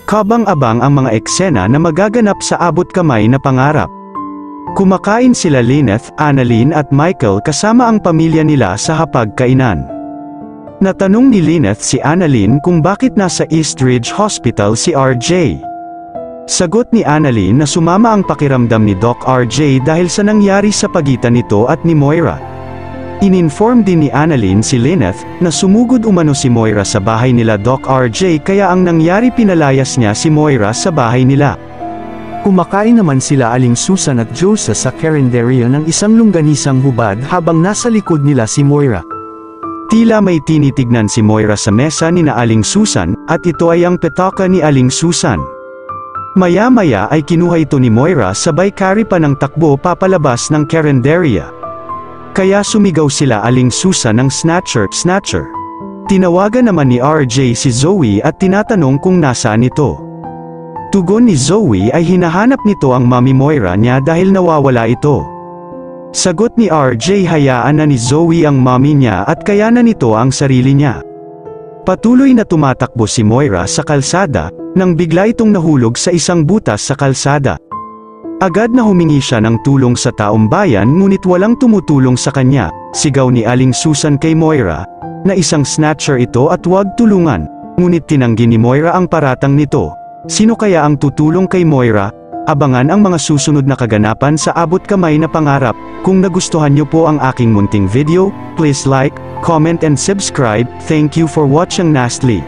Kabang-abang ang mga eksena na magaganap sa abot kamay na pangarap. Kumakain sila Lyneth, Annalyn at Michael kasama ang pamilya nila sa hapagkainan. Natanong ni Lyneth si Annalyn kung bakit nasa Eastridge Hospital si RJ. Sagot ni Annalyn na sumama ang pakiramdam ni Doc RJ dahil sa nangyari sa pagitan nito at ni Moira. Ininform din ni Annalyn si Lyneth na sumugod umano si Moira sa bahay nila Doc RJ kaya ang nangyari pinalayas niya si Moira sa bahay nila. Kumakain naman sila Aling Susan at Joseph sa karinderya ng isang longganisang hubad habang nasa likod nila si Moira. Tila may tinitignan si Moira sa mesa ni na Aling Susan, at ito ay ang petaka ni Aling Susan. Maya-maya ay kinuha ito ni Moira sabay carry pa ng takbo papalabas ng karinderya. Kaya sumigaw sila Aling Susan ng snatcher. Tinawagan naman ni RJ si Zoe at tinatanong kung nasaan ito. Tugon ni Zoe ay hinahanap nito ang Mami Moira niya dahil nawawala ito. Sagot ni RJ hayaan na ni Zoe ang mami niya at kaya na nito ang sarili niya. Patuloy na tumatakbo si Moira sa kalsada, nang bigla itong nahulog sa isang butas sa kalsada. Agad na humingi siya ng tulong sa taong bayan ngunit walang tumutulong sa kanya. Sigaw ni Aling Susan kay Moira, na isang snatcher ito at huwag tulungan, ngunit tinanggi ni Moira ang paratang nito. Sino kaya ang tutulong kay Moira? Abangan ang mga susunod na kaganapan sa abot kamay na pangarap. Kung nagustuhan niyo po ang aking munting video, please like, comment and subscribe. Thank you for watching Nastly.